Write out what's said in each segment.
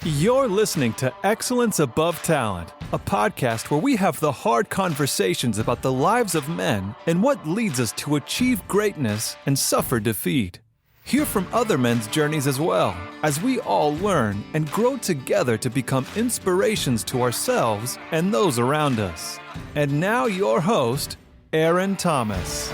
You're listening to Excellence Above Talent, a podcast where we have the hard conversations about the lives of men and what leads us to achieve greatness and suffer defeat. Hear from other men's journeys as well, as we all learn and grow together to become inspirations to ourselves and those around us. And now your host, Aaron Thomas.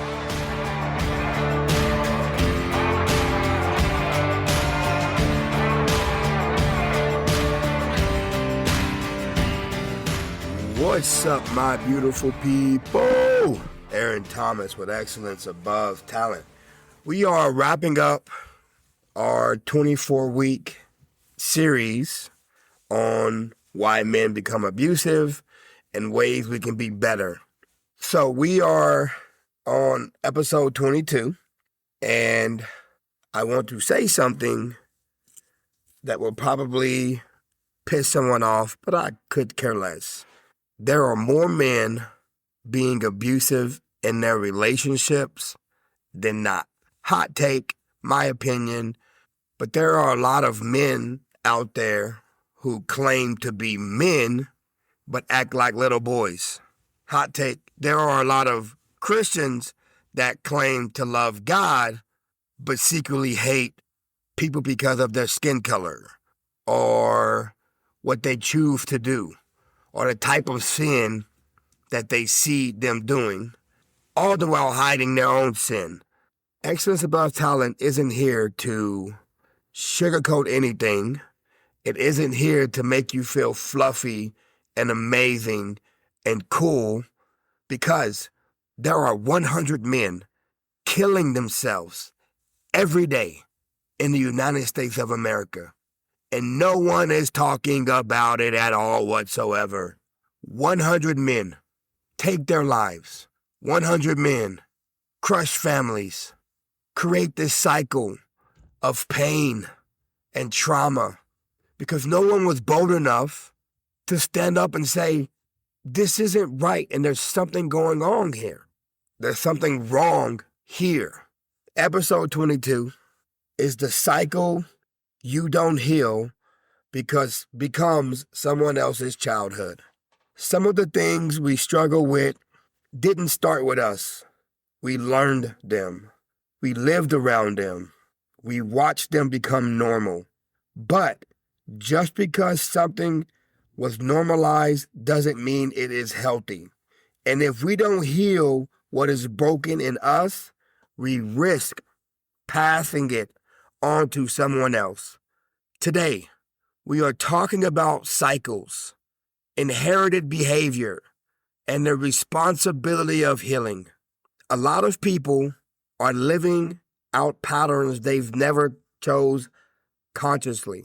What's up, my beautiful people? Aaron Thomas with Excellence Above Talent. We are wrapping up our 24-week series on why men become abusive and ways we can be better. So we are on episode 22, and I want to say something that will probably piss someone off, but I could care less. There are more men being abusive in their relationships than not. Hot take, my opinion, but there are a lot of men out there who claim to be men but act like little boys. Hot take, there are a lot of Christians that claim to love God but secretly hate people because of their skin color or what they choose to do, or the type of sin that they see them doing, all the while hiding their own sin. Excellence Above Talent isn't here to sugarcoat anything. It isn't here to make you feel fluffy and amazing and cool, because there are 100 men killing themselves every day in the United States of America. And no one is talking about it at all whatsoever. 100 men take their lives. 100 men crush families, create this cycle of pain and trauma because no one was bold enough to stand up and say, this isn't right and there's something going on here. There's something wrong here. Episode 22 is the cycle you don't heal because becomes someone else's childhood. Some of the things we struggle with didn't start with us. We learned them. We lived around them. We watched them become normal. But just because something was normalized doesn't mean it is healthy. And if we don't heal what is broken in us, we risk passing it on to someone else. Today, we are talking about cycles, inherited behavior, and the responsibility of healing. A lot of people are living out patterns they've never chose consciously.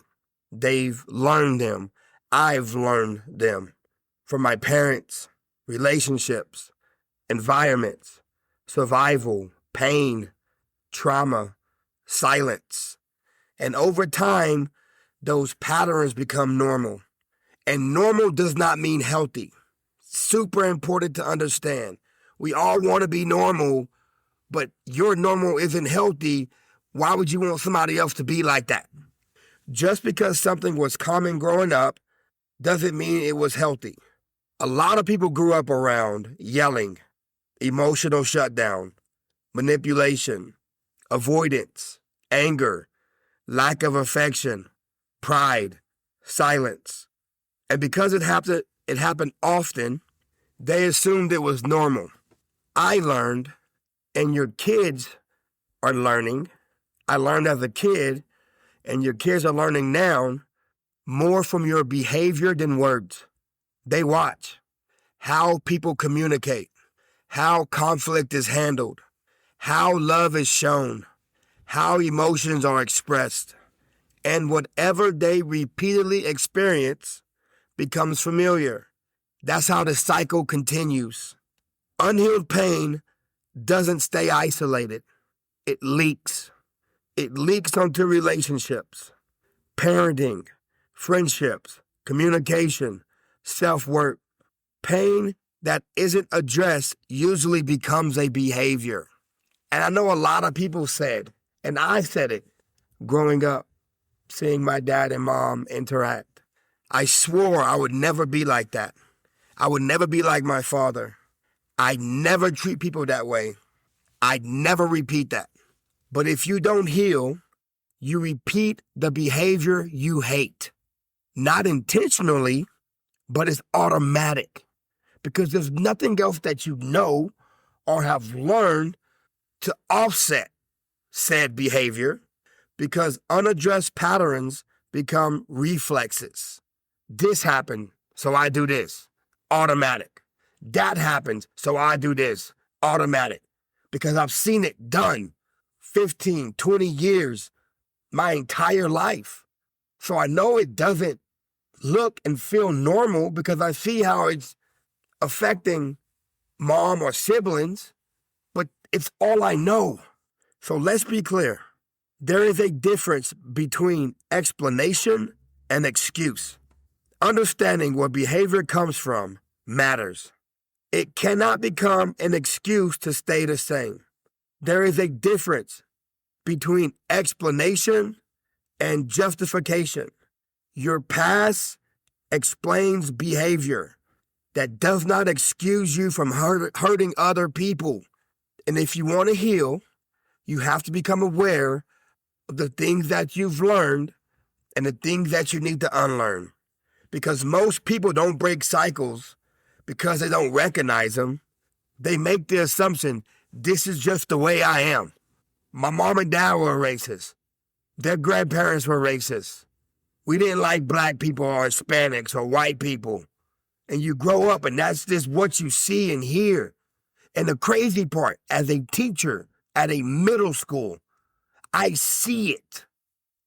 They've learned them. I've learned them from my parents, relationships, environments, survival, pain, trauma, silence. And over time, those patterns become normal. And normal does not mean healthy. Super important to understand. We all want to be normal, but your normal isn't healthy. Why would you want somebody else to be like that? Just because something was common growing up doesn't mean it was healthy. A lot of people grew up around yelling, emotional shutdown, manipulation, avoidance, anger, lack of affection, pride, silence. And because it happened often, they assumed it was normal. I learned, and your kids are learning. I learned as a kid, and your kids are learning now, more from your behavior than words. They watch how people communicate, how conflict is handled, how love is shown, how emotions are expressed. And whatever they repeatedly experience becomes familiar. That's how the cycle continues. Unhealed pain doesn't stay isolated. It leaks. It leaks onto relationships, parenting, friendships, communication, self-worth. Pain that isn't addressed usually becomes a behavior. And I know a lot of people said, and I said it growing up, seeing my dad and mom interact. I swore I would never be like that. I would never be like my father. I'd never treat people that way. I'd never repeat that. But if you don't heal, you repeat the behavior you hate. Not intentionally, but it's automatic. Because there's nothing else that you know or have learned to offset said behavior, because unaddressed patterns become reflexes. This happened, so I do this. Automatic. That happens, so I do this. Automatic. Because I've seen it done 15, 20 years, my entire life. So I know it doesn't look and feel normal because I see how it's affecting mom or siblings, but it's all I know. So let's be clear. There is a difference between explanation and excuse. Understanding where behavior comes from matters. It cannot become an excuse to stay the same. There is a difference between explanation and justification. Your past explains behavior that does not excuse you from hurting other people. And if you want to heal, you have to become aware of the things that you've learned and the things that you need to unlearn. Because most people don't break cycles because they don't recognize them. They make the assumption, this is just the way I am. My mom and dad were racist. Their grandparents were racist. We didn't like black people or Hispanics or white people. And you grow up and that's just what you see and hear. And the crazy part, as a teacher at a middle school, I see it.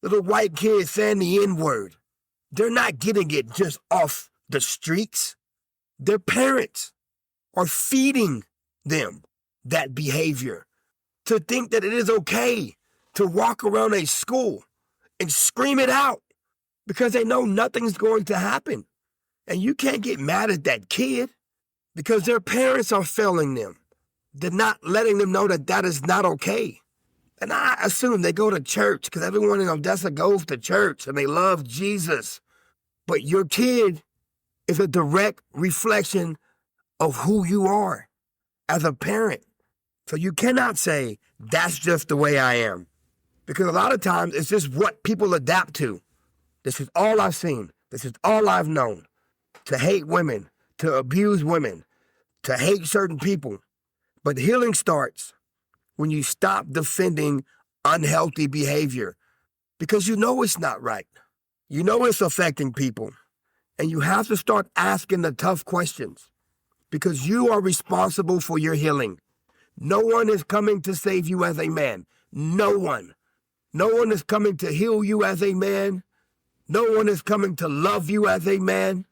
Little white kids saying the N-word. They're not getting it just off the streets. Their parents are feeding them that behavior. To think that it is okay to walk around a school and scream it out because they know nothing's going to happen. And you can't get mad at that kid because their parents are failing them. They're not letting them know that that is not okay. And I assume they go to church because everyone in Odessa goes to church and they love Jesus. But your kid is a direct reflection of who you are as a parent. So you cannot say, that's just the way I am. Because a lot of times it's just what people adapt to. This is all I've seen. This is all I've known. To hate women, to abuse women, to hate certain people. But healing starts when you stop defending unhealthy behavior because you know it's not right. You know it's affecting people. And you have to start asking the tough questions because you are responsible for your healing. No one is coming to save you as a man. No one. No one is coming to heal you as a man. No one is coming to love you as a man.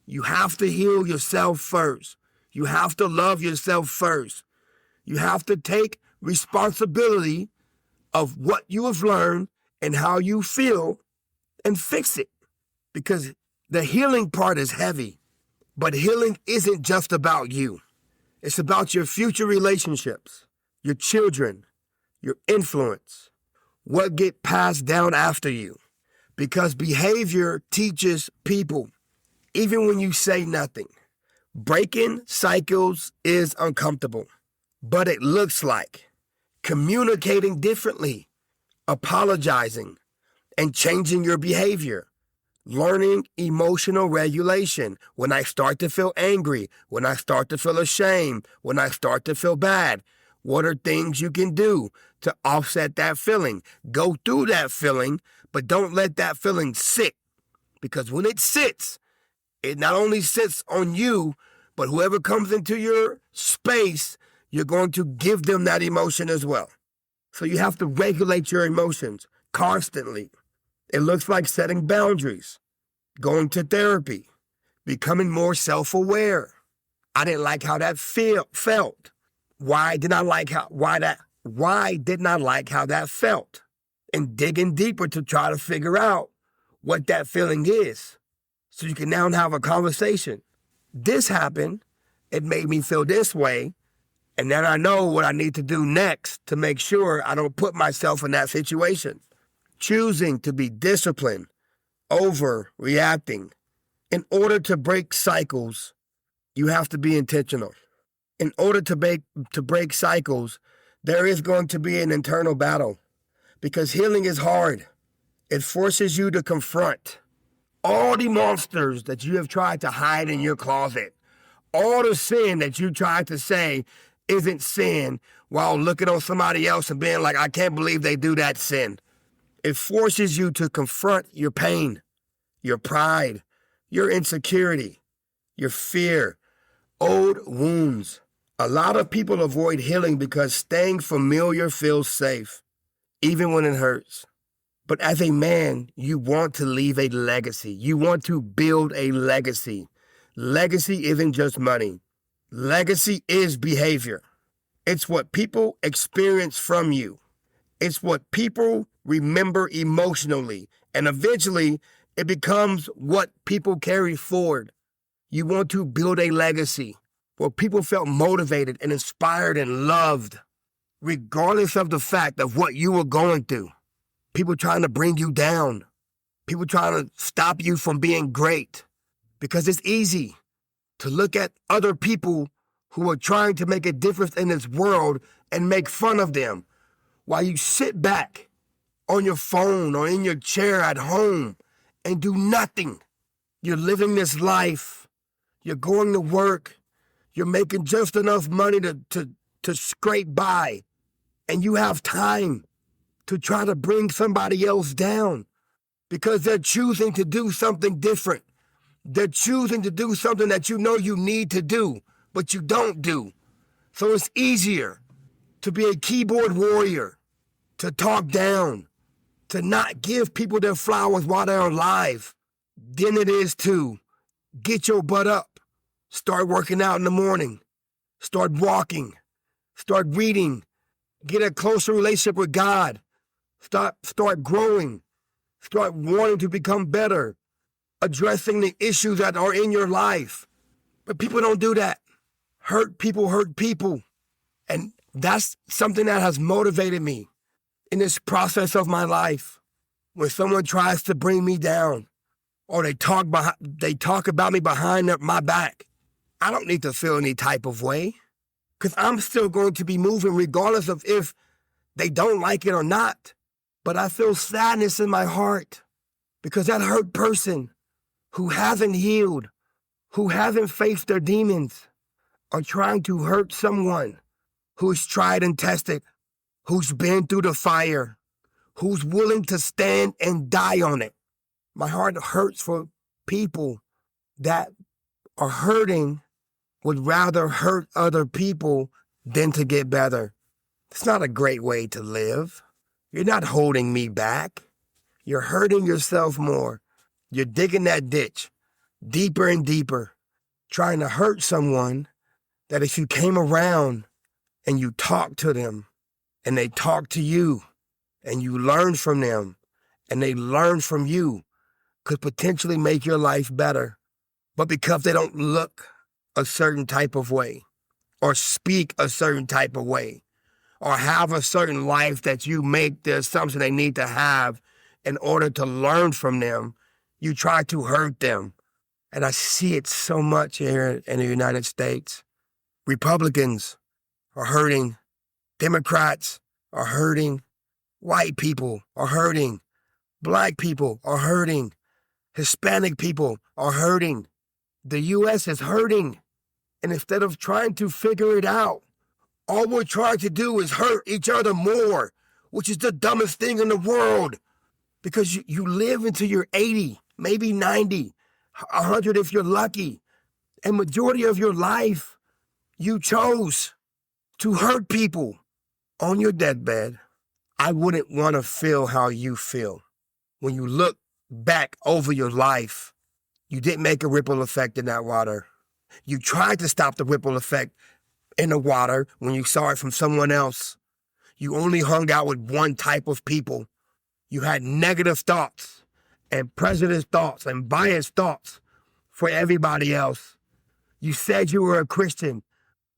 You have to heal yourself first. You have to love yourself first. You have to take responsibility of what you have learned and how you feel and fix it. Because the healing part is heavy, but healing isn't just about you. It's about your future relationships, your children, your influence, what get passed down after you. Because behavior teaches people, even when you say nothing. Breaking cycles is uncomfortable, but it looks like communicating differently, apologizing, and changing your behavior. Learning emotional regulation. When I start to feel angry, when I start to feel ashamed, when I start to feel bad, what are things you can do to offset that feeling? Go through that feeling, but don't let that feeling sit. Because when it sits, it not only sits on you, but whoever comes into your space, you're going to give them that emotion as well. So you have to regulate your emotions constantly. It looks like setting boundaries, going to therapy, becoming more self-aware. I didn't like how that felt. Why didn't I like how that felt? And digging deeper to try to figure out what that feeling is. So you can now have a conversation. This happened. It made me feel this way. And then I know what I need to do next to make sure I don't put myself in that situation. Choosing to be disciplined over reacting In order to break cycles, you have to be intentional. In order to break cycles, there is going to be an internal battle because healing is hard. It forces you to confront all the monsters that you have tried to hide in your closet, all the sin that you tried to say isn't sin while looking on somebody else and being like, I can't believe they do that sin. It forces you to confront your pain, your pride, your insecurity, your fear, old wounds. A lot of people avoid healing because staying familiar feels safe, even when it hurts. But as a man, you want to leave a legacy. You want to build a legacy. Legacy isn't just money. Legacy is behavior. It's what people experience from you. It's what people remember emotionally. And eventually, it becomes what people carry forward. You want to build a legacy where people felt motivated and inspired and loved, regardless of the fact of what you were going through. People trying to bring you down. People trying to stop you from being great. Because it's easy to look at other people who are trying to make a difference in this world and make fun of them while you sit back on your phone or in your chair at home and do nothing. You're living this life. You're going to work. You're making just enough money to scrape by. And you have time to try to bring somebody else down because they're choosing to do something different. They're choosing to do something that you know you need to do, but you don't do. So it's easier to be a keyboard warrior, to talk down, to not give people their flowers while they're alive, than it is to get your butt up, start working out in the morning, start walking, start reading, get a closer relationship with God, start growing, start wanting to become better, addressing the issues that are in your life. But people don't do that. Hurt people. And that's something that has motivated me in this process of my life. When someone tries to bring me down or they talk about me behind my back, I don't need to feel any type of way because I'm still going to be moving regardless of if they don't like it or not. But I feel sadness in my heart because that hurt person who hasn't healed, who hasn't faced their demons, are trying to hurt someone who's tried and tested, who's been through the fire, who's willing to stand and die on it. My heart hurts for people that are hurting, would rather hurt other people than to get better. It's not a great way to live. You're not holding me back. You're hurting yourself more. You're digging that ditch deeper and deeper, trying to hurt someone that if you came around and you talked to them and they talked to you and you learned from them and they learned from you, could potentially make your life better. But because they don't look a certain type of way or speak a certain type of way or have a certain life that you make the assumption they need to have in order to learn from them, you try to hurt them. And I see it so much here in the United States. Republicans are hurting. Democrats are hurting. White people are hurting. Black people are hurting. Hispanic people are hurting. The U.S. is hurting. And instead of trying to figure it out, all we're trying to do is hurt each other more, which is the dumbest thing in the world. Because you live until you're 80, maybe 90, 100 if you're lucky. And majority of your life, you chose to hurt people on your deathbed. I wouldn't want to feel how you feel. When you look back over your life, you didn't make a ripple effect in that water. You tried to stop the ripple effect in the water when you saw it from someone else. You only hung out with one type of people. You had negative thoughts and prejudice thoughts and biased thoughts for everybody else. You said you were a Christian,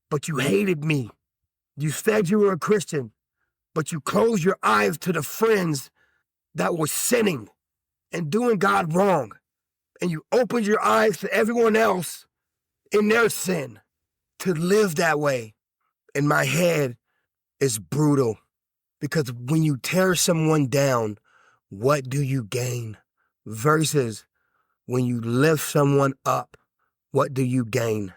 but you hated me. You said you were a Christian, but you closed your eyes to the friends that were sinning and doing God wrong. and you opened your eyes to everyone else in their sin to live that way. And my head is brutal because when you tear someone down, what do you gain? Versus when you lift someone up, what do you gain?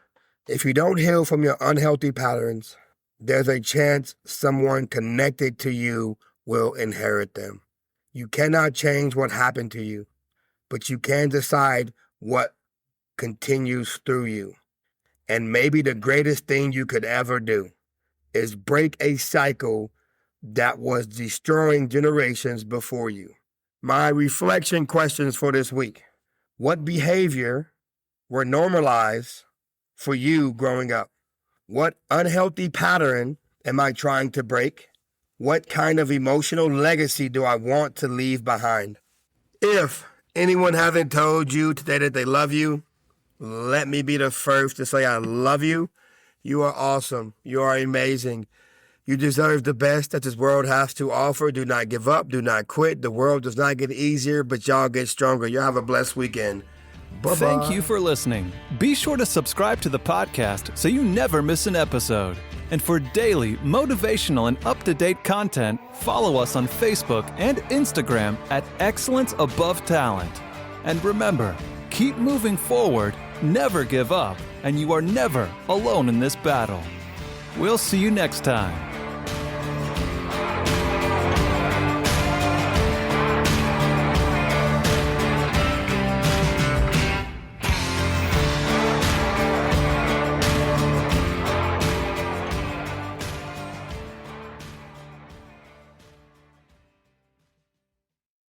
If you don't heal from your unhealthy patterns, there's a chance someone connected to you will inherit them. You cannot change what happened to you, but you can decide what continues through you. And maybe the greatest thing you could ever do is break a cycle that was destroying generations before you. My reflection questions for this week. What behavior were normalized for you growing up? What unhealthy pattern am I trying to break? What kind of emotional legacy do I want to leave behind? If anyone hasn't told you today that they love you, let me be the first to say I love you. You are awesome. You are amazing. You deserve the best that this world has to offer. Do not give up. Do not quit. The world does not get easier, but y'all get stronger. Y'all have a blessed weekend. Bye-bye. Thank you for listening. Be sure to subscribe to the podcast so you never miss an episode. And for daily motivational and up-to-date content, follow us on Facebook and Instagram at Excellence Above Talent. And remember, keep moving forward, never give up, and you are never alone in this battle. We'll see you next time.